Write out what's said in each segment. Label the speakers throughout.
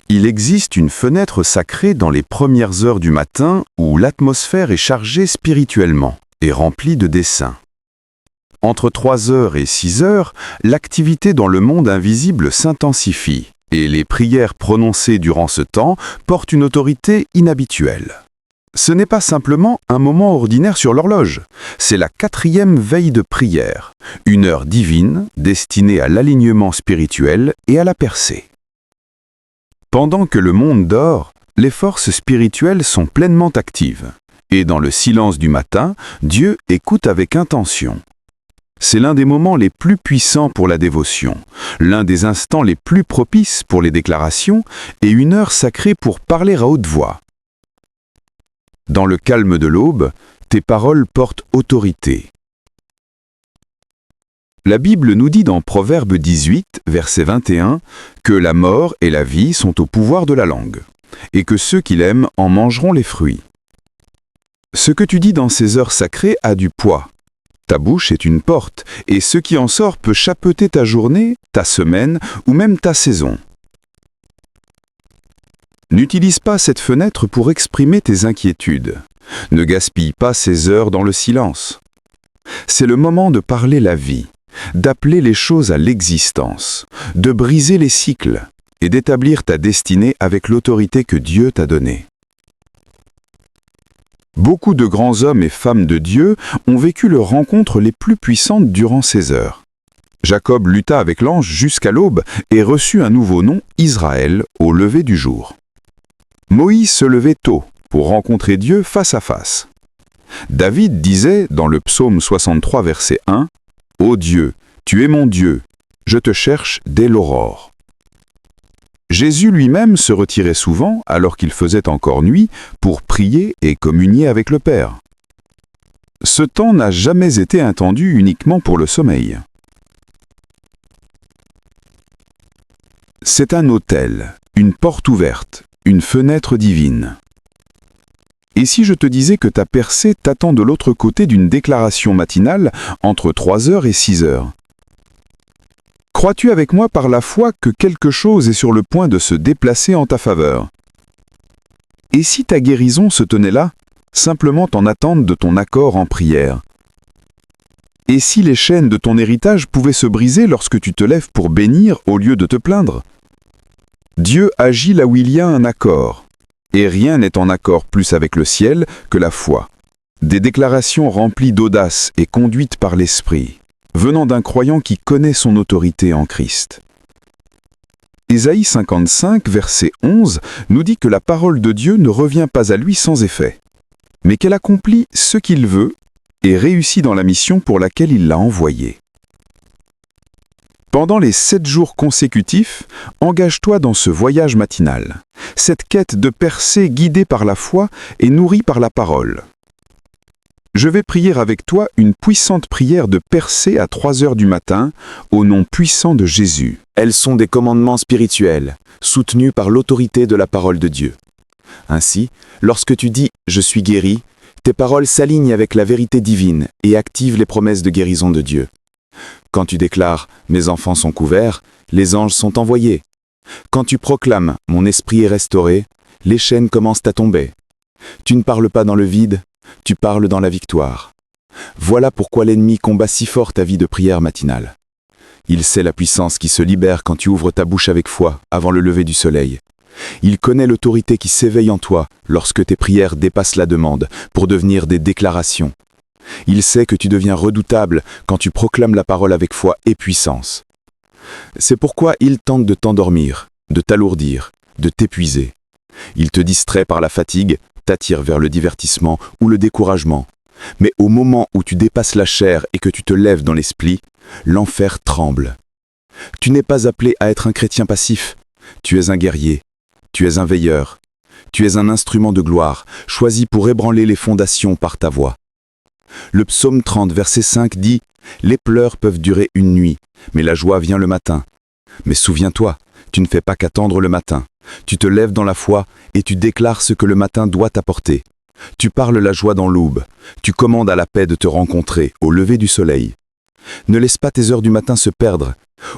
Speaker 1: Il existe une fenêtre sacrée dans les premières heures du matin où l'atmosphère est chargée spirituellement et remplie de desseins. Entre 3 heures et 6 heures, l'activité dans le monde invisible s'intensifie et les prières prononcées durant ce temps portent une autorité inhabituelle. Ce n'est pas simplement un moment ordinaire sur l'horloge, c'est la 4e veille de prière, une heure divine destinée à l'alignement spirituel et à la percée. Pendant que le monde dort, les forces spirituelles sont pleinement actives. Et dans le silence du matin, Dieu écoute avec intention. C'est l'un des moments les plus puissants pour la dévotion, l'un des instants les plus propices pour les déclarations et une heure sacrée pour parler à haute voix. Dans le calme de l'aube, tes paroles portent autorité. La Bible nous dit dans Proverbe 18, verset 21, que la mort et la vie sont au pouvoir de la langue, et que ceux qui l'aiment en mangeront les fruits. Ce que tu dis dans ces heures sacrées a du poids. Ta bouche est une porte, et ce qui en sort peut chapeauter ta journée, ta semaine ou même ta saison. N'utilise pas cette fenêtre pour exprimer tes inquiétudes. Ne gaspille pas ces heures dans le silence. C'est le moment de parler la vie, d'appeler les choses à l'existence, de briser les cycles et d'établir ta destinée avec l'autorité que Dieu t'a donnée. Beaucoup de grands hommes et femmes de Dieu ont vécu leurs rencontres les plus puissantes durant ces heures. Jacob lutta avec l'ange jusqu'à l'aube et reçut un nouveau nom, Israël, au lever du jour. Moïse se levait tôt pour rencontrer Dieu face à face. David disait dans le psaume 63, verset 1, « Ô Dieu, tu es mon Dieu, je te cherche dès l'aurore. » Jésus lui-même se retirait souvent, alors qu'il faisait encore nuit, pour prier et communier avec le Père. Ce temps n'a jamais été intendu uniquement pour le sommeil. C'est un autel, une porte ouverte, une fenêtre divine. Et si je te disais que ta percée t'attend de l'autre côté d'une déclaration matinale entre 3 heures et 6 heures? Crois-tu avec moi par la foi que quelque chose est sur le point de se déplacer en ta faveur? Et si ta guérison se tenait là, simplement en attente de ton accord en prière? Et si les chaînes de ton héritage pouvaient se briser lorsque tu te lèves pour bénir au lieu de te plaindre? Dieu agit là où il y a un accord, et rien n'est en accord plus avec le ciel que la foi. Des déclarations remplies d'audace et conduites par l'Esprit, venant d'un croyant qui connaît son autorité en Christ. Ésaïe 55, verset 11, nous dit que la parole de Dieu ne revient pas à lui sans effet, mais qu'elle accomplit ce qu'il veut et réussit dans la mission pour laquelle il l'a envoyée. Pendant les 7 jours consécutifs, engage-toi dans ce voyage matinal, cette quête de percée guidée par la foi et nourrie par la parole. Je vais prier avec toi une puissante prière de percée à 3 heures du matin, au nom puissant de Jésus.
Speaker 2: Elles sont des commandements spirituels, soutenus par l'autorité de la parole de Dieu. Ainsi, lorsque tu dis « Je suis guéri », tes paroles s'alignent avec la vérité divine et activent les promesses de guérison de Dieu. Quand tu déclares « Mes enfants sont couverts », les anges sont envoyés. Quand tu proclames « Mon esprit est restauré », les chaînes commencent à tomber. Tu ne parles pas dans le vide, tu parles dans la victoire. Voilà pourquoi l'ennemi combat si fort ta vie de prière matinale. Il sait la puissance qui se libère quand tu ouvres ta bouche avec foi avant le lever du soleil. Il connaît l'autorité qui s'éveille en toi lorsque tes prières dépassent la demande pour devenir des déclarations. Il sait que tu deviens redoutable quand tu proclames la parole avec foi et puissance. C'est pourquoi il tente de t'endormir, de t'alourdir, de t'épuiser. Il te distrait par la fatigue, t'attire vers le divertissement ou le découragement. Mais au moment où tu dépasses la chair et que tu te lèves dans l'esprit, l'enfer tremble. Tu n'es pas appelé à être un chrétien passif. Tu es un guerrier. Tu es un veilleur. Tu es un instrument de gloire, choisi pour ébranler les fondations par ta voix. Le psaume 30, verset 5 dit « Les pleurs peuvent durer une nuit, mais la joie vient le matin. Mais souviens-toi, tu ne fais pas qu'attendre le matin. Tu te lèves dans la foi et tu déclares ce que le matin doit t'apporter. Tu parles la joie dans l'aube. Tu commandes à la paix de te rencontrer au lever du soleil. Ne laisse pas tes heures du matin se perdre.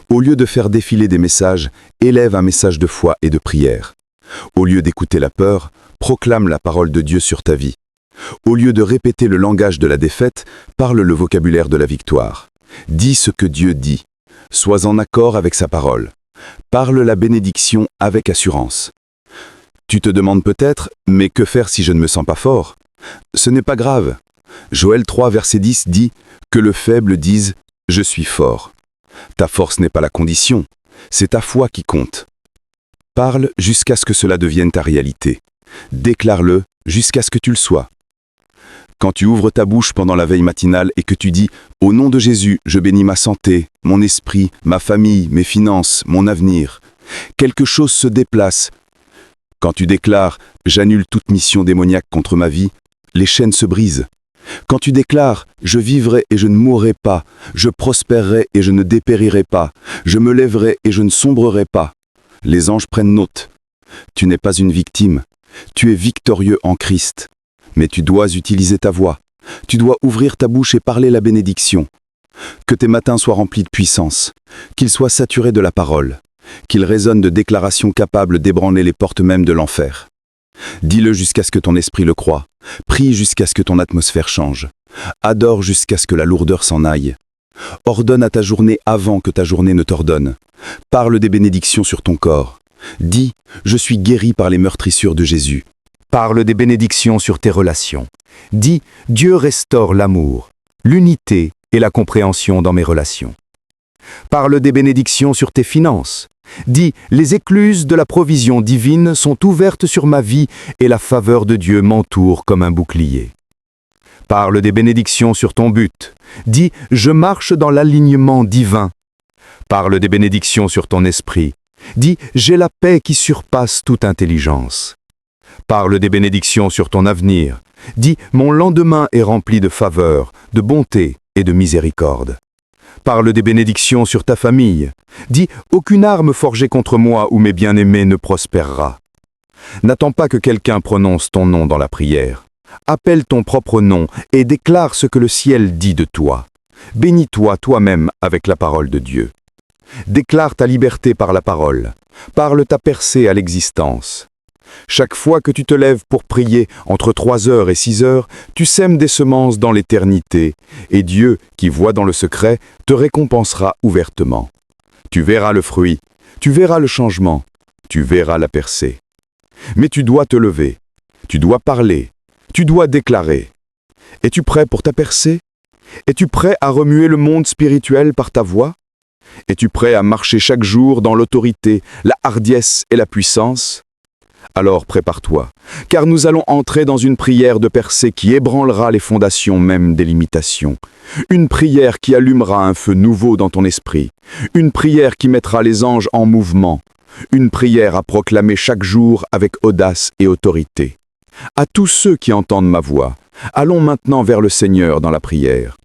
Speaker 2: Au lieu de faire défiler des messages, élève un message de foi et de prière. Au lieu d'écouter la peur, proclame la parole de Dieu sur ta vie. Au lieu de répéter le langage de la défaite, parle le vocabulaire de la victoire. Dis ce que Dieu dit. Sois en accord avec sa parole. Parle la bénédiction avec assurance. Tu te demandes peut-être, mais que faire si je ne me sens pas fort? Ce n'est pas grave. Joël 3, verset 10 dit que le faible dise « Je suis fort ». Ta force n'est pas la condition, c'est ta foi qui compte. Parle jusqu'à ce que cela devienne ta réalité. Déclare-le jusqu'à ce que tu le sois. Quand tu ouvres ta bouche pendant la veille matinale et que tu dis « Au nom de Jésus, je bénis ma santé, mon esprit, ma famille, mes finances, mon avenir », quelque chose se déplace. Quand tu déclares « J'annule toute mission démoniaque contre ma vie », les chaînes se brisent. Quand tu déclares « Je vivrai et je ne mourrai pas, je prospérerai et je ne dépérirai pas, je me lèverai et je ne sombrerai pas », les anges prennent note. Tu n'es pas une victime, tu es victorieux en Christ. Mais tu dois utiliser ta voix. Tu dois ouvrir ta bouche et parler la bénédiction. Que tes matins soient remplis de puissance, qu'ils soient saturés de la parole, qu'ils résonnent de déclarations capables d'ébranler les portes mêmes de l'enfer. Dis-le jusqu'à ce que ton esprit le croie. Prie jusqu'à ce que ton atmosphère change. Adore jusqu'à ce que la lourdeur s'en aille. Ordonne à ta journée avant que ta journée ne t'ordonne. Parle des bénédictions sur ton corps. Dis « Je suis guéri par les meurtrissures de Jésus ».
Speaker 3: Parle des bénédictions sur tes relations. Dis « Dieu restaure l'amour, l'unité et la compréhension dans mes relations ». Parle des bénédictions sur tes finances. Dis « Les écluses de la provision divine sont ouvertes sur ma vie et la faveur de Dieu m'entoure comme un bouclier ». Parle des bénédictions sur ton but. Dis « Je marche dans l'alignement divin ». Parle des bénédictions sur ton esprit. Dis « J'ai la paix qui surpasse toute intelligence ». Parle des bénédictions sur ton avenir. Dis « Mon lendemain est rempli de faveur, de bonté et de miséricorde ». Parle des bénédictions sur ta famille. Dis « Aucune arme forgée contre moi ou mes bien-aimés ne prospérera ». N'attends pas que quelqu'un prononce ton nom dans la prière. Appelle ton propre nom et déclare ce que le ciel dit de toi. Bénis-toi toi-même avec la parole de Dieu. Déclare ta liberté par la parole. Parle ta percée à l'existence. Chaque fois que tu te lèves pour prier entre 3 heures et 6 heures, tu sèmes des semences dans l'éternité, et Dieu, qui voit dans le secret, te récompensera ouvertement. Tu verras le fruit, tu verras le changement, tu verras la percée. Mais tu dois te lever, tu dois parler, tu dois déclarer. Es-tu prêt pour ta percée? Es-tu prêt à remuer le monde spirituel par ta voix? Es-tu prêt à marcher chaque jour dans l'autorité, la hardiesse et la puissance? Alors prépare-toi, car nous allons entrer dans une prière de percée qui ébranlera les fondations même des limitations. Une prière qui allumera un feu nouveau dans ton esprit. Une prière qui mettra les anges en mouvement. Une prière à proclamer chaque jour avec audace et autorité. À tous ceux qui entendent ma voix, allons maintenant vers le Seigneur dans la prière.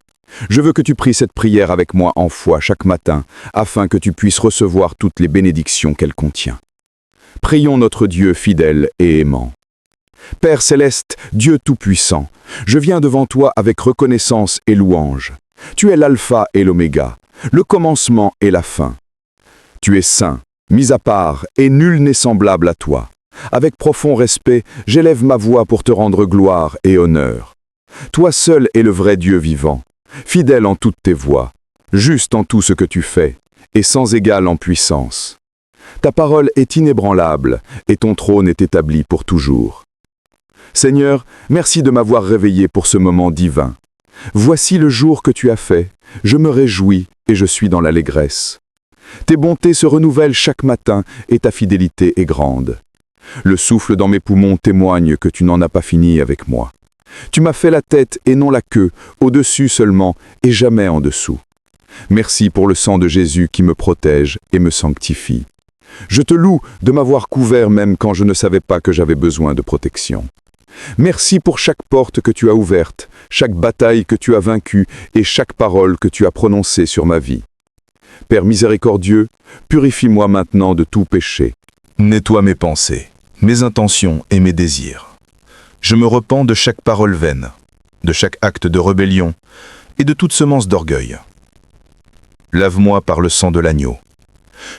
Speaker 3: Je veux que tu pries cette prière avec moi en foi chaque matin, afin que tu puisses recevoir toutes les bénédictions qu'elle contient. Prions notre Dieu fidèle et aimant. Père céleste, Dieu tout-puissant, je viens devant toi avec reconnaissance et louange. Tu es l'alpha et l'oméga, le commencement et la fin. Tu es saint, mis à part, et nul n'est semblable à toi. Avec profond respect, j'élève ma voix pour te rendre gloire et honneur. Toi seul es le vrai Dieu vivant, fidèle en toutes tes voies, juste en tout ce que tu fais, et sans égal en puissance. Ta parole est inébranlable, et ton trône est établi pour toujours. Seigneur, merci de m'avoir réveillé pour ce moment divin. Voici le jour que tu as fait, je me réjouis et je suis dans l'allégresse. Tes bontés se renouvellent chaque matin et ta fidélité est grande. Le souffle dans mes poumons témoigne que tu n'en as pas fini avec moi. Tu m'as fait la tête et non la queue, au-dessus seulement et jamais en dessous. Merci pour le sang de Jésus qui me protège et me sanctifie. Je te loue de m'avoir couvert même quand je ne savais pas que j'avais besoin de protection. Merci pour chaque porte que tu as ouverte, chaque bataille que tu as vaincue et chaque parole que tu as prononcée sur ma vie. Père miséricordieux, purifie-moi maintenant de tout péché.
Speaker 4: Nettoie mes pensées, mes intentions et mes désirs. Je me repens de chaque parole vaine, de chaque acte de rébellion et de toute semence d'orgueil. Lave-moi par le sang de l'agneau.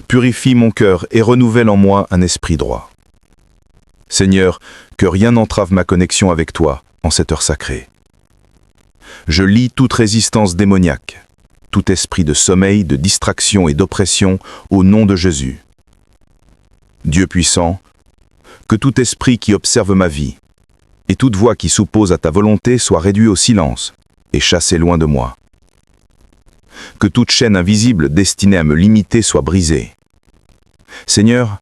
Speaker 4: Purifie mon cœur et renouvelle en moi un esprit droit. Seigneur, que rien n'entrave ma connexion avec toi en cette heure sacrée. Je lie toute résistance démoniaque, tout esprit de sommeil, de distraction et d'oppression au nom de Jésus. Dieu puissant, que tout esprit qui observe ma vie et toute voix qui s'oppose à ta volonté soit réduit au silence et chassé loin de moi. Que toute chaîne invisible destinée à me limiter soit brisée. Seigneur,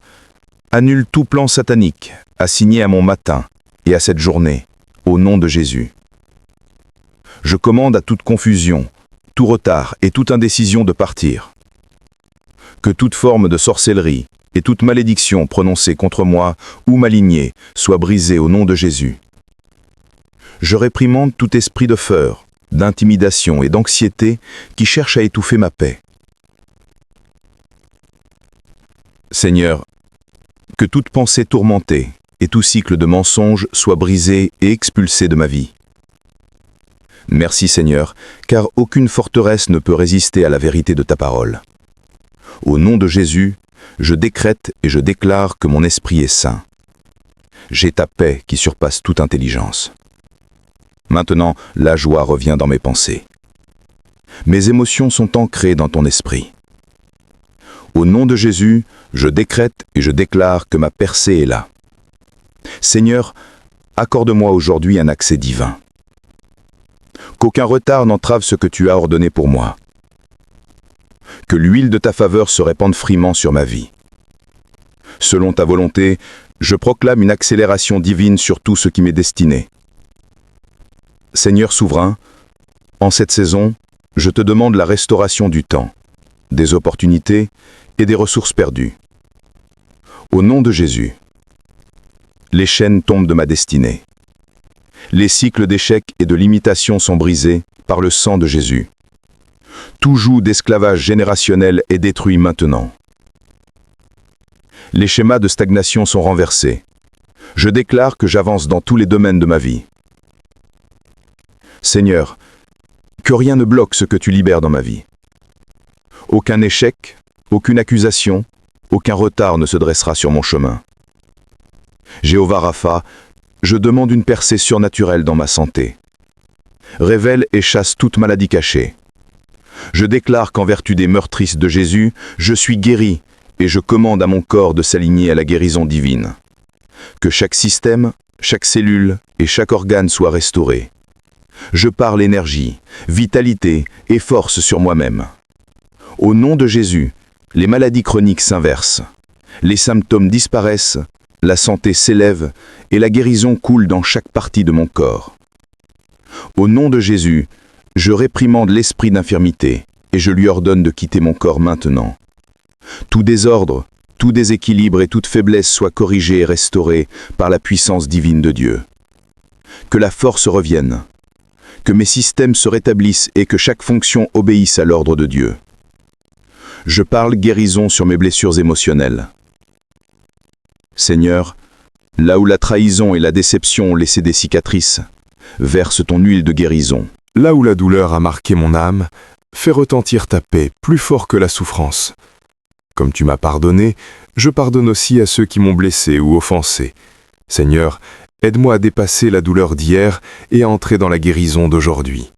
Speaker 4: annule tout plan satanique assigné à mon matin et à cette journée, au nom de Jésus. Je commande à toute confusion, tout retard et toute indécision de partir. Que toute forme de sorcellerie et toute malédiction prononcée contre moi ou malignée soit brisée au nom de Jésus. Je réprimande tout esprit de peur, d'intimidation et d'anxiété qui cherche à étouffer ma paix. Seigneur, que toute pensée tourmentée et tout cycle de mensonges soit brisé et expulsé de ma vie. Merci Seigneur, car aucune forteresse ne peut résister à la vérité de ta parole. Au nom de Jésus, je décrète et je déclare que mon esprit est saint. J'ai ta paix qui surpasse toute intelligence. Maintenant, la joie revient dans mes pensées. Mes émotions sont ancrées dans ton esprit. Au nom de Jésus, je décrète et je déclare que ma percée est là. Seigneur, accorde-moi aujourd'hui un accès divin. Qu'aucun retard n'entrave ce que tu as ordonné pour moi. Que l'huile de ta faveur se répande friement sur ma vie. Selon ta volonté, je proclame une accélération divine sur tout ce qui m'est destiné. Seigneur souverain, en cette saison, je te demande la restauration du temps, des opportunités et des ressources perdues. Au nom de Jésus, les chaînes tombent de ma destinée. Les cycles d'échecs et de limitation sont brisés par le sang de Jésus. Tout joug d'esclavage générationnel est détruit maintenant. Les schémas de stagnation sont renversés. Je déclare que j'avance dans tous les domaines de ma vie. Seigneur, que rien ne bloque ce que tu libères dans ma vie. Aucun échec, aucune accusation, aucun retard ne se dressera sur mon chemin. Jéhovah Rapha, je demande une percée surnaturelle dans ma santé. Révèle et chasse toute maladie cachée. Je déclare qu'en vertu des meurtrices de Jésus, je suis guéri et je commande à mon corps de s'aligner à la guérison divine. Que chaque système, chaque cellule et chaque organe soit restauré. Je parle énergie, vitalité et force sur moi-même. Au nom de Jésus, les maladies chroniques s'inversent. Les symptômes disparaissent, la santé s'élève et la guérison coule dans chaque partie de mon corps. Au nom de Jésus, je réprimande l'esprit d'infirmité et je lui ordonne de quitter mon corps maintenant. Tout désordre, tout déséquilibre et toute faiblesse soient corrigés et restaurés par la puissance divine de Dieu. Que la force revienne, que mes systèmes se rétablissent et que chaque fonction obéisse à l'ordre de Dieu. Je parle guérison sur mes blessures émotionnelles. Seigneur, là où la trahison et la déception ont laissé des cicatrices, verse ton huile de guérison.
Speaker 5: Là où la douleur a marqué mon âme, fais retentir ta paix plus fort que la souffrance. Comme tu m'as pardonné, je pardonne aussi à ceux qui m'ont blessé ou offensé. Seigneur, aide-moi à dépasser la douleur d'hier et à entrer dans la guérison d'aujourd'hui.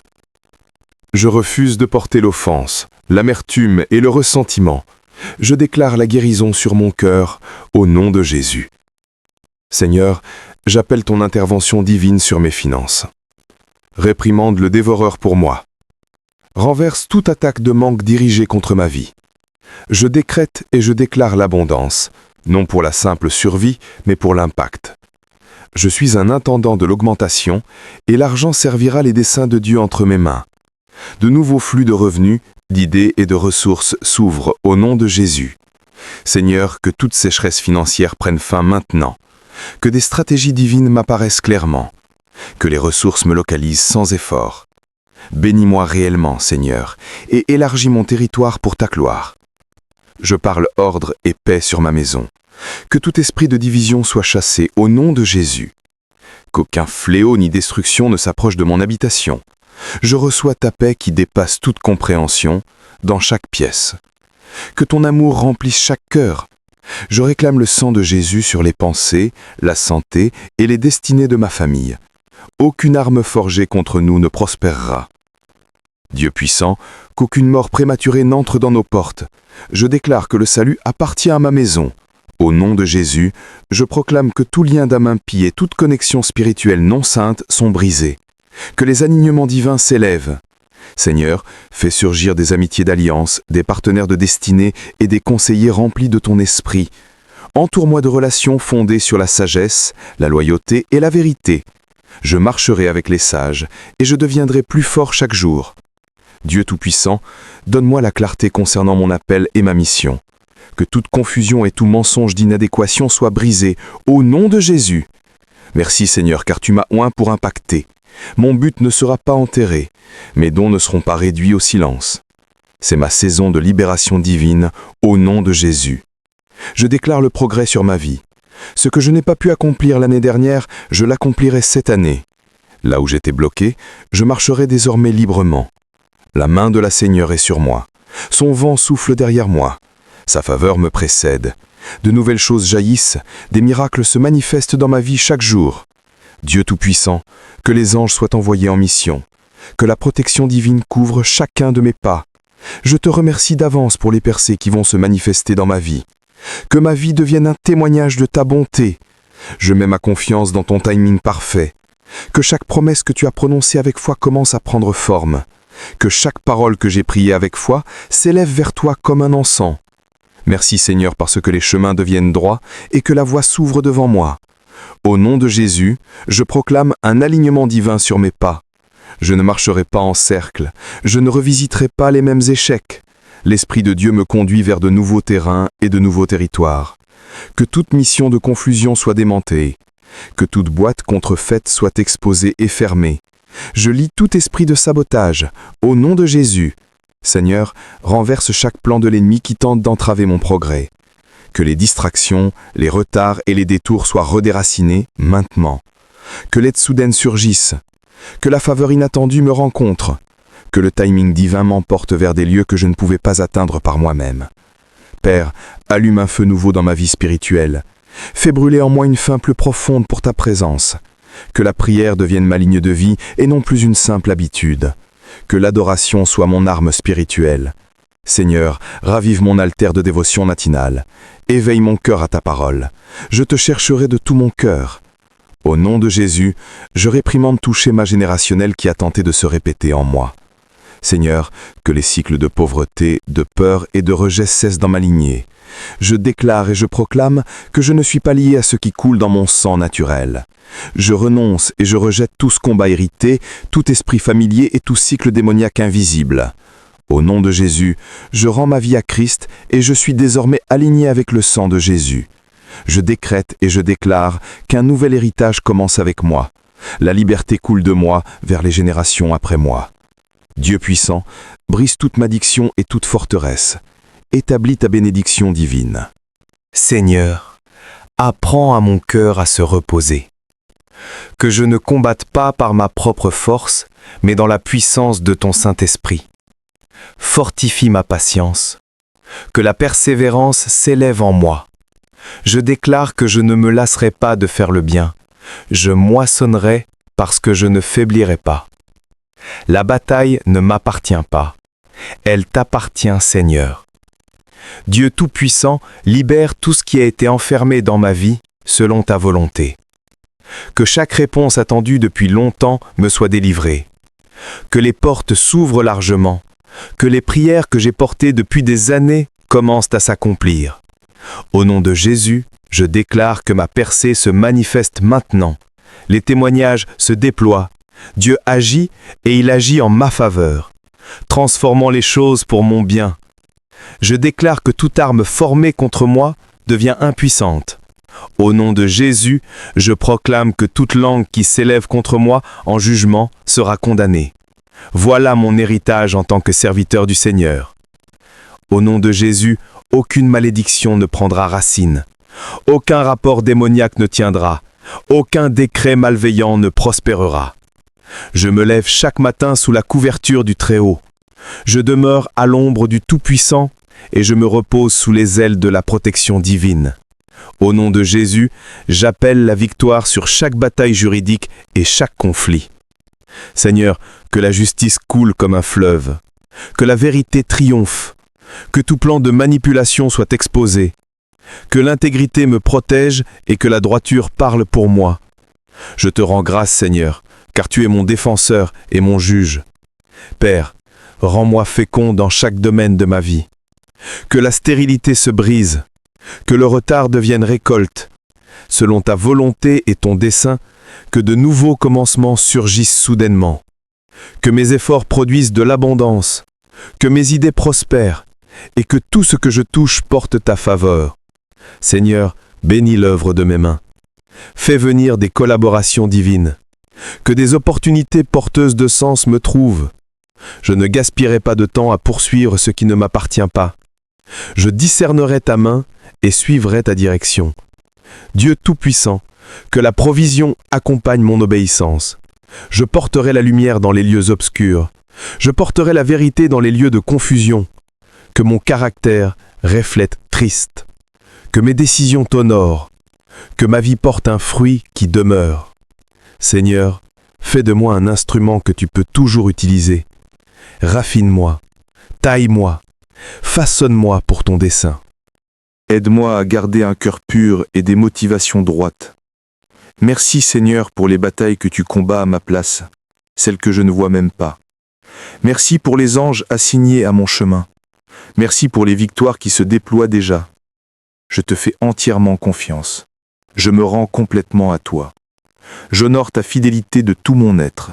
Speaker 5: Je refuse de porter l'offense, l'amertume et le ressentiment. Je déclare la guérison sur mon cœur, au nom de Jésus. Seigneur, j'appelle ton intervention divine sur mes finances. Réprimande le dévoreur pour moi. Renverse toute attaque de manque dirigée contre ma vie. Je décrète et je déclare l'abondance, non pour la simple survie, mais pour l'impact. Je suis un intendant de l'augmentation, et l'argent servira les desseins de Dieu entre mes mains. De nouveaux flux de revenus, d'idées et de ressources s'ouvrent au nom de Jésus. Seigneur, que toute sécheresse financière prenne fin maintenant. Que des stratégies divines m'apparaissent clairement. Que les ressources me localisent sans effort. Bénis-moi réellement, Seigneur, et élargis mon territoire pour ta gloire. Je parle ordre et paix sur ma maison. Que tout esprit de division soit chassé au nom de Jésus. Qu'aucun fléau ni destruction ne s'approche de mon habitation. Je reçois ta paix qui dépasse toute compréhension dans chaque pièce. Que ton amour remplisse chaque cœur. Je réclame le sang de Jésus sur les pensées, la santé et les destinées de ma famille. Aucune arme forgée contre nous ne prospérera. Dieu puissant, qu'aucune mort prématurée n'entre dans nos portes. Je déclare que le salut appartient à ma maison. Au nom de Jésus, je proclame que tout lien d'âme impie et toute connexion spirituelle non sainte sont brisés. Que les alignements divins s'élèvent. Seigneur, fais surgir des amitiés d'alliance, des partenaires de destinée et des conseillers remplis de ton esprit. Entoure-moi de relations fondées sur la sagesse, la loyauté et la vérité. Je marcherai avec les sages et je deviendrai plus fort chaque jour. Dieu Tout-Puissant, donne-moi la clarté concernant mon appel et ma mission. Que toute confusion et tout mensonge d'inadéquation soit brisé au nom de Jésus. Merci Seigneur, car tu m'as oint pour impacter. Mon but ne sera pas enterré, mes dons ne seront pas réduits au silence. C'est ma saison de libération divine au nom de Jésus. Je déclare le progrès sur ma vie. Ce que je n'ai pas pu accomplir l'année dernière, je l'accomplirai cette année. Là où j'étais bloqué, je marcherai désormais librement. La main de la Seigneur est sur moi. Son vent souffle derrière moi. Sa faveur me précède. De nouvelles choses jaillissent, des miracles se manifestent dans ma vie chaque jour. Dieu Tout-Puissant, que les anges soient envoyés en mission. Que la protection divine couvre chacun de mes pas. Je te remercie d'avance pour les percées qui vont se manifester dans ma vie. Que ma vie devienne un témoignage de ta bonté. Je mets ma confiance dans ton timing parfait. Que chaque promesse que tu as prononcée avec foi commence à prendre forme. Que chaque parole que j'ai priée avec foi s'élève vers toi comme un encens. Merci Seigneur parce que les chemins deviennent droits et que la voie s'ouvre devant moi. Au nom de Jésus, je proclame un alignement divin sur mes pas. Je ne marcherai pas en cercle, je ne revisiterai pas les mêmes échecs. L'Esprit de Dieu me conduit vers de nouveaux terrains et de nouveaux territoires. Que toute mission de confusion soit démentée. Que toute boîte contrefaite soit exposée et fermée. Je lis tout esprit de sabotage, au nom de Jésus. Seigneur, renverse chaque plan de l'ennemi qui tente d'entraver mon progrès. Que les distractions, les retards et les détours soient redéracinés maintenant. Que l'aide soudaine surgisse. Que la faveur inattendue me rencontre. Que le timing divin m'emporte vers des lieux que je ne pouvais pas atteindre par moi-même. Père, allume un feu nouveau dans ma vie spirituelle. Fais brûler en moi une faim plus profonde pour ta présence. Que la prière devienne ma ligne de vie et non plus une simple habitude. Que l'adoration soit mon arme spirituelle. Seigneur, ravive mon altère de dévotion matinale. Éveille mon cœur à ta parole. Je te chercherai de tout mon cœur. Au nom de Jésus, je réprimande tout schéma générationnel qui a tenté de se répéter en moi. Seigneur, que les cycles de pauvreté, de peur et de rejet cessent dans ma lignée. Je déclare et je proclame que je ne suis pas lié à ce qui coule dans mon sang naturel. Je renonce et je rejette tout ce combat hérité, tout esprit familier et tout cycle démoniaque invisible. Au nom de Jésus, je rends ma vie à Christ et je suis désormais aligné avec le sang de Jésus. Je décrète et je déclare qu'un nouvel héritage commence avec moi. La liberté coule de moi vers les générations après moi. Dieu puissant, brise toute malédiction et toute forteresse. Établis ta bénédiction divine.
Speaker 3: Seigneur, apprends à mon cœur à se reposer. Que je ne combatte pas par ma propre force, mais dans la puissance de ton Saint-Esprit. Fortifie ma patience. Que la persévérance s'élève en moi. Je déclare que je ne me lasserai pas de faire le bien. Je moissonnerai parce que je ne faiblirai pas. La bataille ne m'appartient pas. Elle t'appartient, Seigneur. Dieu Tout-Puissant, libère tout ce qui a été enfermé dans ma vie selon ta volonté. Que chaque réponse attendue depuis longtemps me soit délivrée. Que les portes s'ouvrent largement. Que les prières que j'ai portées depuis des années commencent à s'accomplir. Au nom de Jésus, je déclare que ma percée se manifeste maintenant. Les témoignages se déploient. Dieu agit et il agit en ma faveur, transformant les choses pour mon bien. Je déclare que toute arme formée contre moi devient impuissante. Au nom de Jésus, je proclame que toute langue qui s'élève contre moi en jugement sera condamnée. Voilà mon héritage en tant que serviteur du Seigneur. Au nom de Jésus, aucune malédiction ne prendra racine. Aucun rapport démoniaque ne tiendra. Aucun décret malveillant ne prospérera. Je me lève chaque matin sous la couverture du Très-Haut. Je demeure à l'ombre du Tout-Puissant
Speaker 6: et je me repose sous les ailes de la protection divine. Au nom de Jésus, j'appelle la victoire sur chaque bataille juridique et chaque conflit. Seigneur, que la justice coule comme un fleuve, que la vérité triomphe, que tout plan de manipulation soit exposé, que l'intégrité me protège et que la droiture parle pour moi. Je te rends grâce, Seigneur, car tu es mon défenseur et mon juge. Père, rends-moi fécond dans chaque domaine de ma vie. Que la stérilité se brise, que le retard devienne récolte. Selon ta volonté et ton dessein, que de nouveaux commencements surgissent soudainement. Que mes efforts produisent de l'abondance, que mes idées prospèrent, et que tout ce que je touche porte ta faveur. Seigneur, bénis l'œuvre de mes mains. Fais venir des collaborations divines. Que des opportunités porteuses de sens me trouvent. Je ne gaspillerai pas de temps à poursuivre ce qui ne m'appartient pas. Je discernerai ta main et suivrai ta direction. Dieu Tout-Puissant, que la provision accompagne mon obéissance. Je porterai la lumière dans les lieux obscurs. Je porterai la vérité dans les lieux de confusion. Que mon caractère reflète triste. Que mes décisions t'honorent. Que ma vie porte un fruit qui demeure. Seigneur, fais de moi un instrument que tu peux toujours utiliser. Raffine-moi, taille-moi, façonne-moi pour ton dessein.
Speaker 2: Aide-moi à garder un cœur pur et des motivations droites. Merci Seigneur pour les batailles que tu combats à ma place, celles que je ne vois même pas. Merci pour les anges assignés à mon chemin. Merci pour les victoires qui se déploient déjà. Je te fais entièrement confiance. Je me rends complètement à toi. J'honore ta fidélité de tout mon être.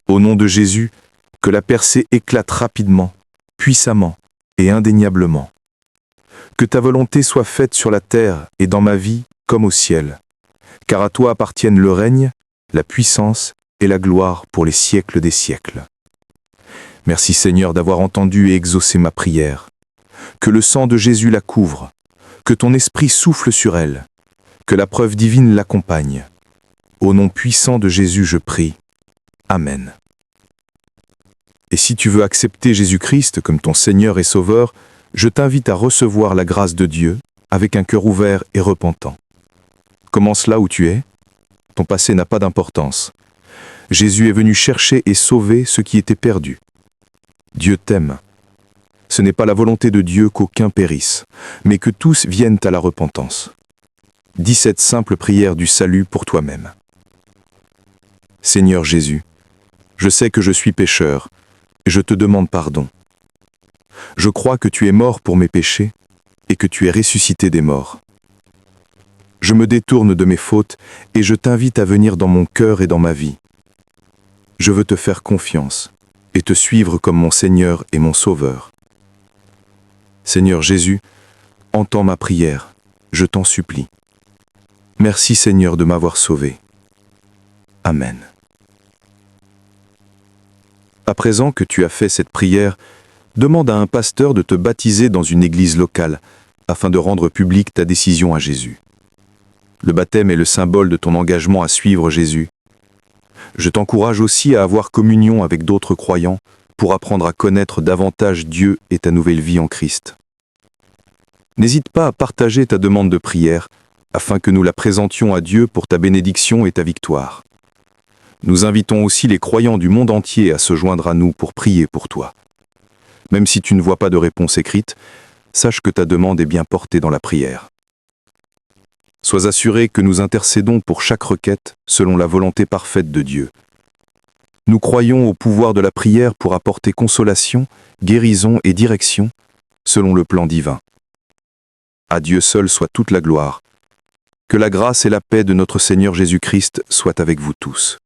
Speaker 2: Au nom de Jésus, que la percée éclate rapidement, puissamment et indéniablement. Que ta volonté soit faite sur la terre et dans ma vie comme au ciel, car à toi appartiennent le règne, la puissance et la gloire pour les siècles des siècles. Merci Seigneur d'avoir entendu et exaucé ma prière. Que le sang de Jésus la couvre, que ton esprit souffle sur elle, que la preuve divine l'accompagne. Au nom puissant de Jésus, je prie. Amen. Et si tu veux accepter Jésus-Christ comme ton Seigneur et Sauveur, je t'invite à recevoir la grâce de Dieu avec un cœur ouvert et repentant. Commence là où tu es. Ton passé n'a pas d'importance. Jésus est venu chercher et sauver ceux qui étaient perdus. Dieu t'aime. Ce n'est pas la volonté de Dieu qu'aucun périsse, mais que tous viennent à la repentance. Dis cette simple prière du salut pour toi-même. Seigneur Jésus, je sais que je suis pécheur, et je te demande pardon. Je crois que tu es mort pour mes péchés, et que tu es ressuscité des morts. Je me détourne de mes fautes, et je t'invite à venir dans mon cœur et dans ma vie. Je veux te faire confiance, et te suivre comme mon Seigneur et mon Sauveur. Seigneur Jésus, entends ma prière, je t'en supplie. Merci Seigneur de m'avoir sauvé. Amen. À présent que tu as fait cette prière, demande à un pasteur de te baptiser dans une église locale, afin de rendre publique ta décision à Jésus. Le baptême est le symbole de ton engagement à suivre Jésus. Je t'encourage aussi à avoir communion avec d'autres croyants pour apprendre à connaître davantage Dieu et ta nouvelle vie en Christ. N'hésite pas à partager ta demande de prière, afin que nous la présentions à Dieu pour ta bénédiction et ta victoire. Nous invitons aussi les croyants du monde entier à se joindre à nous pour prier pour toi. Même si tu ne vois pas de réponse écrite, sache que ta demande est bien portée dans la prière. Sois assuré que nous intercédons pour chaque requête selon la volonté parfaite de Dieu. Nous croyons au pouvoir de la prière pour apporter consolation, guérison et direction selon le plan divin. À Dieu seul soit toute la gloire. Que la grâce et la paix de notre Seigneur Jésus-Christ soient avec vous tous.